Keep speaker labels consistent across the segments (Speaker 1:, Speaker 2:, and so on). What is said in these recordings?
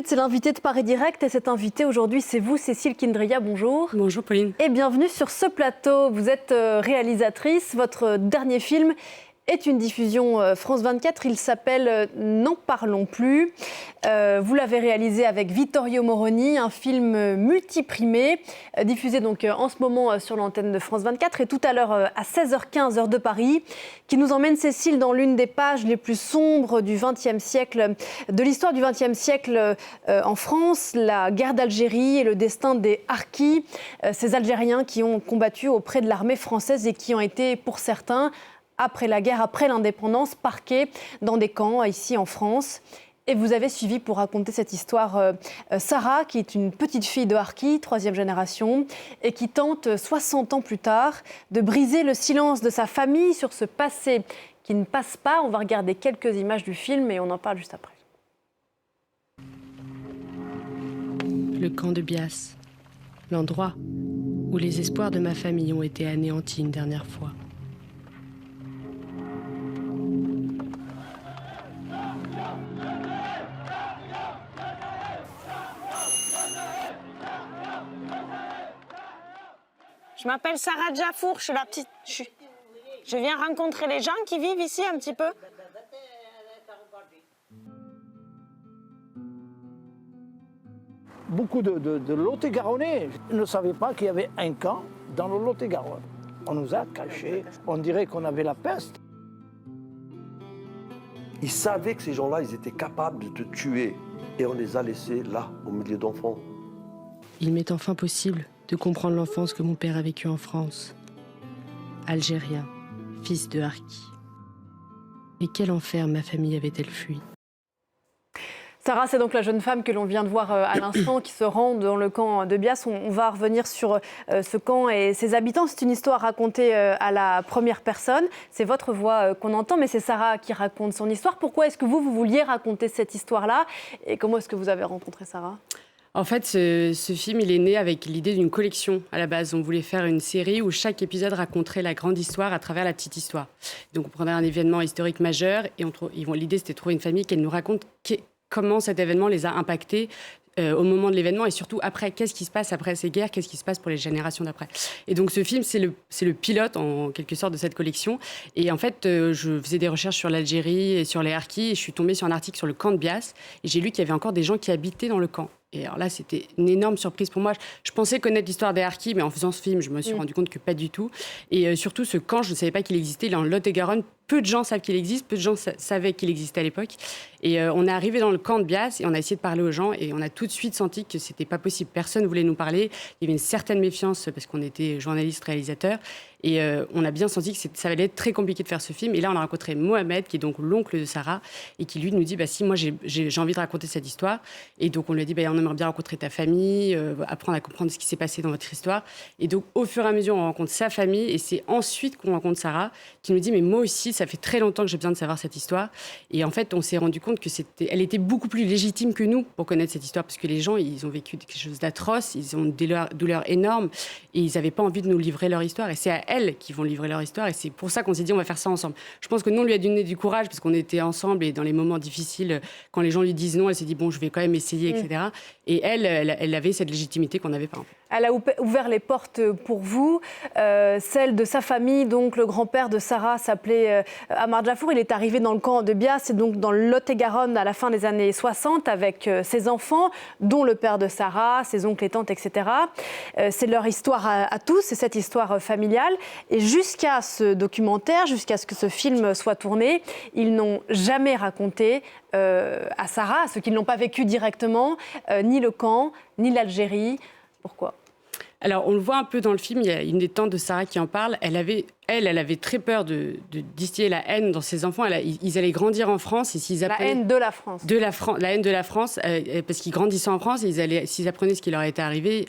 Speaker 1: C'est l'invité de Paris Direct et cet invité aujourd'hui, c'est vous, Cécile Kindria. Bonjour.
Speaker 2: Bonjour Pauline.
Speaker 1: Et bienvenue sur ce plateau. Vous êtes réalisatrice. Votre dernier film est une diffusion France 24. Il s'appelle N'en parlons plus. Vous l'avez réalisé avec Vittorio Moroni, un film multiprimé, diffusé donc en ce moment sur l'antenne de France 24 et tout à l'heure à 16h15, heure de Paris, qui nous emmène, Cécile, dans l'une des pages les plus sombres du XXe siècle, de l'histoire du XXe siècle en France, la guerre d'Algérie et le destin des harkis, ces Algériens qui ont combattu auprès de l'armée française et qui ont été, pour certains, après la guerre, après l'indépendance, parqués dans des camps ici en France. Et vous avez suivi pour raconter cette histoire Sarah, qui est une petite fille de harki, 3e génération, et qui tente, 60 ans plus tard, de briser le silence de sa famille sur ce passé qui ne passe pas. On va regarder quelques images du film et on en parle juste après.
Speaker 2: Le camp de Bias, l'endroit où les espoirs de ma famille ont été anéantis une dernière fois.
Speaker 3: Je m'appelle Sarah Jafour, je suis la petite... Je viens rencontrer les gens qui vivent ici un petit peu.
Speaker 4: Beaucoup de Lot-et-Garonnais ne savaient pas qu'il y avait un camp dans le Lot-et-Garonne. On nous a cachés, on dirait qu'on avait la peste.
Speaker 5: Ils savaient que ces gens-là, ils étaient capables de te tuer. Et on les a laissés là, au milieu d'enfants.
Speaker 2: Il m'est enfin possible de comprendre l'enfance que mon père a vécue en France. Algérien, fils de harki. Et quel enfer ma famille avait-elle fui?
Speaker 1: Sarah, c'est donc la jeune femme que l'on vient de voir à l'instant qui se rend dans le camp de Bias. On va revenir sur ce camp et ses habitants. C'est une histoire racontée à la première personne. C'est votre voix qu'on entend, mais c'est Sarah qui raconte son histoire. Pourquoi est-ce que vous vouliez raconter cette histoire-là? Et comment est-ce que vous avez rencontré Sarah?
Speaker 2: En fait, ce film, il est né avec l'idée d'une collection à la base. On voulait faire une série où chaque épisode raconterait la grande histoire à travers la petite histoire. Donc on prenait un événement historique majeur et l'idée c'était de trouver une famille qui nous raconte comment cet événement les a impactés au moment de l'événement et surtout après, qu'est-ce qui se passe après ces guerres, qu'est-ce qui se passe pour les générations d'après. Et donc ce film, c'est le pilote en quelque sorte de cette collection. Et en fait, je faisais des recherches sur l'Algérie et sur les harkis et je suis tombée sur un article sur le camp de Bias et j'ai lu qu'il y avait encore des gens qui habitaient dans le camp. Et alors là, c'était une énorme surprise pour moi. Je pensais connaître l'histoire des harkis, mais en faisant ce film, je me suis rendu compte que pas du tout. Et surtout, ce camp, je ne savais pas qu'il existait. Il est en Lot-et-Garonne. Peu de gens savent qu'il existe, peu de gens savaient qu'il existait à l'époque. Et on est arrivé dans le camp de Bias et on a essayé de parler aux gens et on a tout de suite senti que c'était pas possible. Personne ne voulait nous parler. Il y avait une certaine méfiance parce qu'on était journalistes, réalisateurs. Et on a bien senti que ça allait être très compliqué de faire ce film. Et là, on a rencontré Mohamed, qui est donc l'oncle de Sarah, et qui lui nous dit, si, moi j'ai envie de raconter cette histoire. Et donc on lui a dit, on aimerait bien rencontrer ta famille, apprendre à comprendre ce qui s'est passé dans votre histoire. Et donc au fur et à mesure, on rencontre sa famille. Et c'est ensuite qu'on rencontre Sarah, qui nous dit, mais moi aussi, ça fait très longtemps que j'ai besoin de savoir cette histoire. Et en fait, on s'est rendu compte qu'elle était beaucoup plus légitime que nous pour connaître cette histoire, parce que les gens, ils ont vécu quelque chose d'atroce, ils ont des douleurs énormes, et ils n'avaient pas envie de nous livrer leur histoire. Et c'est à elles qui vont livrer leur histoire, et c'est pour ça qu'on s'est dit, on va faire ça ensemble. Je pense que nous, on lui a donné du courage, parce qu'on était ensemble, et dans les moments difficiles, quand les gens lui disent non, elle s'est dit, bon, je vais quand même essayer, etc. Et elle avait cette légitimité qu'on n'avait pas.
Speaker 1: Elle a ouvert les portes pour vous, celle de sa famille, donc le grand-père de Sarah s'appelait Amar Jafour. Il est arrivé dans le camp de Bias, c'est donc dans le Lot-et-Garonne à la fin des années 60 avec ses enfants, dont le père de Sarah, ses oncles et tantes, etc. C'est leur histoire à tous, c'est cette histoire familiale. Et jusqu'à ce documentaire, jusqu'à ce que ce film soit tourné, ils n'ont jamais raconté à Sarah, à ceux qui ne l'ont pas vécu directement, ni le camp, ni l'Algérie. Pourquoi ?
Speaker 2: Alors, on le voit un peu dans le film, il y a une des tantes de Sarah qui en parle. Elle avait très peur de distiller la haine dans ses enfants. Ils allaient grandir en France et s'ils apprenaient...
Speaker 1: La haine de la France.
Speaker 2: La haine de la France, parce qu'ils grandissaient en France et s'ils apprenaient ce qui leur était arrivé,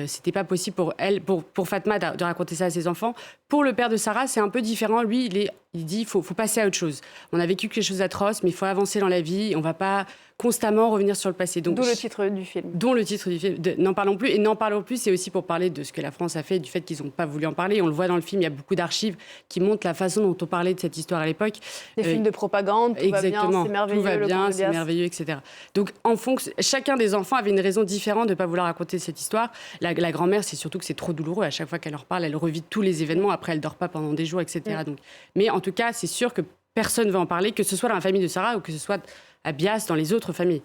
Speaker 2: c'était pas possible pour Fatma de raconter ça à ses enfants. Pour le père de Sarah, c'est un peu différent. Lui, il dit, faut passer à autre chose. On a vécu quelque chose d'atroce, mais il faut avancer dans la vie. On va pas constamment revenir sur le passé.
Speaker 1: D'où le titre du film.
Speaker 2: Dont le titre du film. N'en parlons plus. Et n'en parlons plus, c'est aussi pour parler de ce que la France a fait, du fait qu'ils n'ont pas voulu en parler. On le voit dans le film, il y a beaucoup d'archives archives qui montrent la façon dont on parlait de cette histoire à l'époque.
Speaker 1: Des films de propagande, tout va bien, c'est merveilleux.
Speaker 2: Tout va bien, c'est merveilleux, etc. Donc, en fonction, chacun des enfants avait une raison différente de ne pas vouloir raconter cette histoire. La grand-mère, c'est surtout que c'est trop douloureux. À chaque fois qu'elle leur parle, elle revit tous les événements. Après, elle ne dort pas pendant des jours, etc. Donc, mais en tout cas, c'est sûr que personne ne va en parler, que ce soit dans la famille de Sarah ou que ce soit à Bias, dans les autres familles.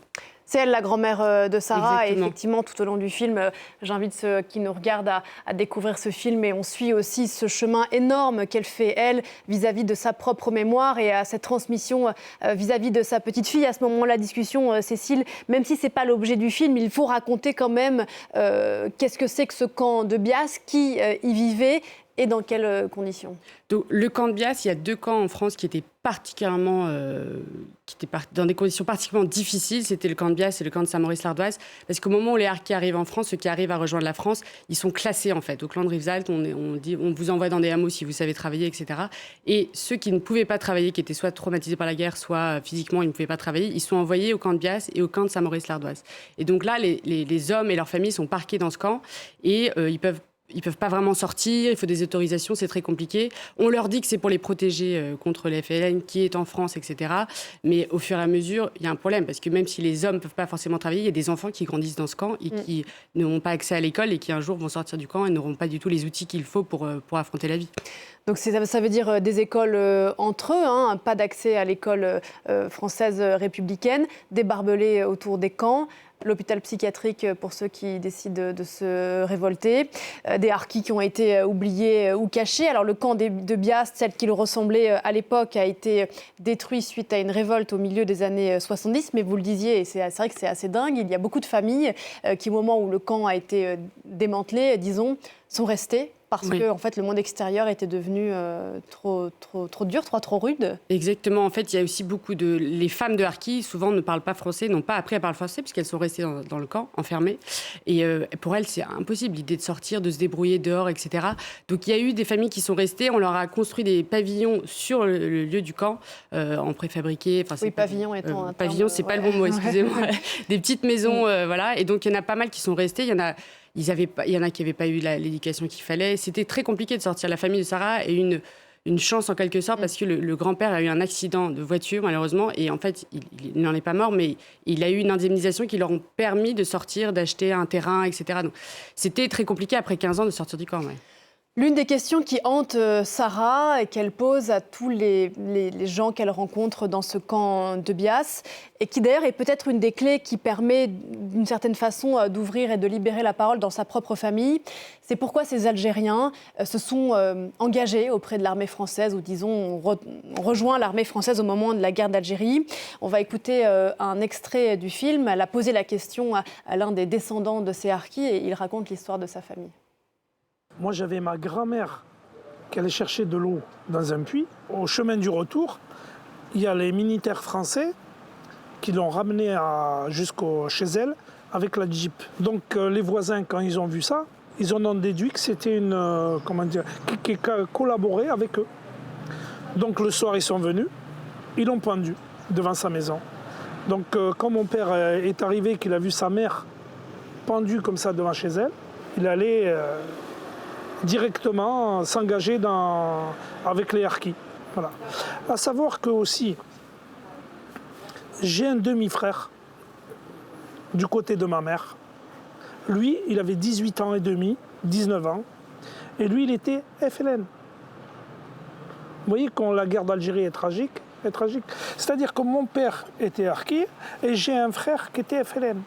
Speaker 1: C'est elle, la grand-mère de Sarah.
Speaker 2: Exactement.
Speaker 1: Et effectivement, tout au long du film, j'invite ceux qui nous regardent à découvrir ce film. Et on suit aussi ce chemin énorme qu'elle fait, elle, vis-à-vis de sa propre mémoire et à cette transmission vis-à-vis de sa petite fille. À ce moment, la discussion, Cécile, même si ce n'est pas l'objet du film, il faut raconter quand même qu'est-ce que c'est que ce camp de Bias, qui y vivait et dans quelles conditions.
Speaker 2: Donc, le camp de Bias, il y a 2 camps en France qui étaient particulièrement, dans des conditions particulièrement difficiles. C'était le camp de Bias et le camp de Saint-Maurice-l'Ardoise. Parce qu'au moment où les harkis arrivent en France, ceux qui arrivent à rejoindre la France, ils sont classés en fait. Au clan de Rivesaltes, on dit on vous envoie dans des hameaux si vous savez travailler, etc. Et ceux qui ne pouvaient pas travailler, qui étaient soit traumatisés par la guerre, soit physiquement ils ne pouvaient pas travailler, ils sont envoyés au camp de Bias et au camp de Saint-Maurice-l'Ardoise. Et donc là, les hommes et leurs familles sont parqués dans ce camp et ils peuvent pas vraiment sortir, il faut des autorisations, c'est très compliqué. On leur dit que c'est pour les protéger contre les FLN qui est en France, etc. Mais au fur et à mesure, il y a un problème parce que même si les hommes peuvent pas forcément travailler, il y a des enfants qui grandissent dans ce camp et qui n'auront pas accès à l'école et qui un jour vont sortir du camp et n'auront pas du tout les outils qu'il faut pour affronter la vie.
Speaker 1: Donc ça veut dire des écoles entre eux, pas d'accès à l'école française républicaine, des barbelés autour des camps, l'hôpital psychiatrique pour ceux qui décident de se révolter, des harkis qui ont été oubliés ou cachés. Alors le camp de Bias, tel qu'il ressemblait à l'époque, a été détruit suite à une révolte au milieu des années 70, mais vous le disiez, et c'est vrai que c'est assez dingue, il y a beaucoup de familles qui, au moment où le camp a été démantelé, disons, sont restées. Parce que en fait, le monde extérieur était devenu trop dur, trop rude.
Speaker 2: Exactement. En fait, il y a aussi beaucoup de... Les femmes de harkis, souvent, ne parlent pas français, n'ont pas appris à parler français, puisqu'elles sont restées dans le camp, enfermées. Et pour elles, c'est impossible, l'idée de sortir, de se débrouiller dehors, etc. Donc, il y a eu des familles qui sont restées. On leur a construit des pavillons sur le lieu du camp, en préfabriqué.
Speaker 1: Oui, pavillon étant un terme...
Speaker 2: Pavillon, c'est pas le bon mot, excusez-moi. Des petites maisons, voilà. Et donc, il y en a pas mal qui sont restées. Il y en a qui n'avaient pas eu l'éducation qu'il fallait. C'était très compliqué de sortir. La famille de Sarah a eu une chance en quelque sorte parce que le grand-père a eu un accident de voiture malheureusement et en fait il n'en est pas mort mais il a eu une indemnisation qui leur a permis de sortir, d'acheter un terrain, etc. Donc c'était très compliqué après 15 ans de sortir du camp. Ouais.
Speaker 1: L'une des questions qui hante Sarah et qu'elle pose à tous les gens qu'elle rencontre dans ce camp de Bias, et qui d'ailleurs est peut-être une des clés qui permet d'une certaine façon d'ouvrir et de libérer la parole dans sa propre famille, c'est pourquoi ces Algériens se sont engagés auprès de l'armée française, ou disons ont rejoint l'armée française au moment de la guerre d'Algérie. On va écouter un extrait du film. Elle a posé la question à l'un des descendants de ces harkis et il raconte l'histoire de sa famille.
Speaker 6: Moi, j'avais ma grand-mère qui allait chercher de l'eau dans un puits. Au chemin du retour, il y a les militaires français qui l'ont ramenée chez elle avec la Jeep. Donc, les voisins, quand ils ont vu ça, ils en ont déduit que c'était qui collaborait avec eux. Donc, le soir, ils sont venus, ils l'ont pendu devant sa maison. Donc, quand mon père est arrivé, qu'il a vu sa mère pendue comme ça devant chez elle, il allait... directement s'engager avec les harkis. Voilà. À savoir que aussi, j'ai un demi-frère du côté de ma mère. Lui, il avait 18 ans et demi, 19 ans, et lui, il était FLN. Vous voyez quand la guerre d'Algérie est tragique. C'est-à-dire que mon père était harki et j'ai un frère qui était FLN.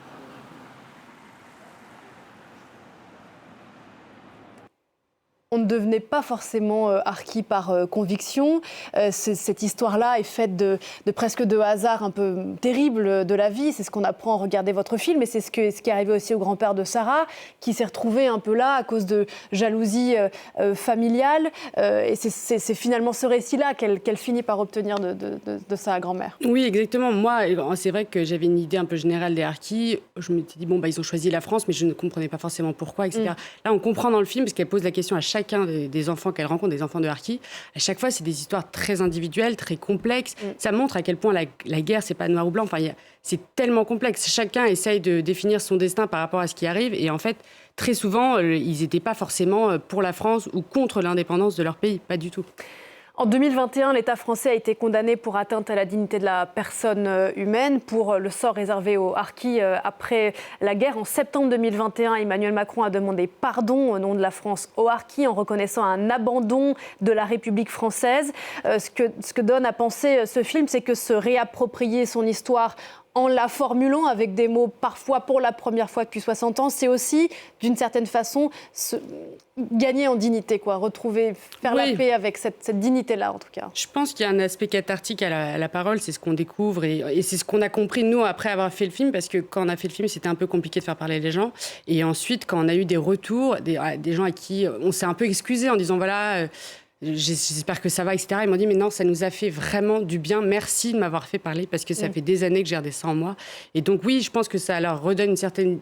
Speaker 1: On ne devenait pas forcément harki par conviction. Cette histoire-là est faite de presque de hasard un peu terrible de la vie. C'est ce qu'on apprend à regarder votre film. Et c'est ce qui est arrivé aussi au grand-père de Sarah, qui s'est retrouvé un peu là à cause de jalousie familiale. Et c'est finalement ce récit-là qu'elle finit par obtenir de sa grand-mère.
Speaker 2: Oui, exactement. Moi, c'est vrai que j'avais une idée un peu générale des harkis. Je me suis dit, ils ont choisi la France, mais je ne comprenais pas forcément pourquoi, etc. Là, on comprend dans le film, parce qu'elle pose la question à chaque chacun des enfants qu'elle rencontre, des enfants de Harki, à chaque fois, c'est des histoires très individuelles, très complexes. Ça montre à quel point la guerre, c'est pas noir ou blanc. Enfin, c'est tellement complexe. Chacun essaye de définir son destin par rapport à ce qui arrive. Et en fait, très souvent, ils n'étaient pas forcément pour la France ou contre l'indépendance de leur pays. Pas du tout.
Speaker 1: En 2021, l'État français a été condamné pour atteinte à la dignité de la personne humaine, pour le sort réservé aux Harkis après la guerre. En septembre 2021, Emmanuel Macron a demandé pardon au nom de la France aux Harkis en reconnaissant un abandon de la République française. Ce que donne à penser ce film, c'est que se réapproprier son histoire en la formulant avec des mots parfois pour la première fois depuis 60 ans, c'est aussi, d'une certaine façon, gagner en dignité, quoi, retrouver, faire la paix avec cette dignité-là, en tout cas.
Speaker 2: Je pense qu'il y a un aspect cathartique à la parole, c'est ce qu'on découvre et c'est ce qu'on a compris, nous, après avoir fait le film, parce que quand on a fait le film, c'était un peu compliqué de faire parler les gens. Et ensuite, quand on a eu des retours, des gens à qui on s'est un peu excusé en disant, voilà... j'espère que ça va, etc. Ils m'ont dit, mais non, ça nous a fait vraiment du bien. Merci de m'avoir fait parler parce que ça fait des années que j'ai gardé ça en moi. Et donc, oui, je pense que ça leur redonne une certaine...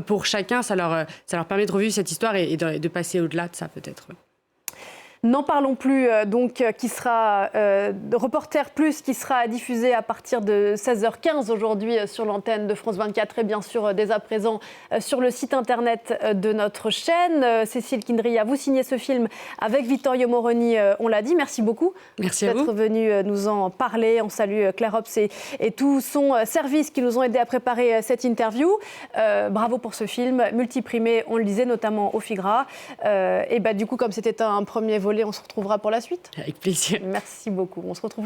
Speaker 2: Pour chacun, ça leur permet de revivre cette histoire et de passer au-delà de ça, peut-être.
Speaker 1: N'en parlons plus, donc, qui sera Reporter Plus, qui sera diffusé à partir de 16h15 aujourd'hui sur l'antenne de France 24 et bien sûr dès à présent sur le site internet de notre chaîne. Cécile Kindria, vous signez ce film avec Vittorio Moroni, on l'a dit. Merci beaucoup d'être venu nous en parler. On salue Claire Hobbs et tout son service qui nous ont aidés à préparer cette interview. Bravo pour ce film, multiprimé, on le disait, notamment au Figra. Et du coup, comme c'était un premier volet, on se retrouvera pour la suite.
Speaker 2: Avec plaisir.
Speaker 1: Merci beaucoup. On se retrouve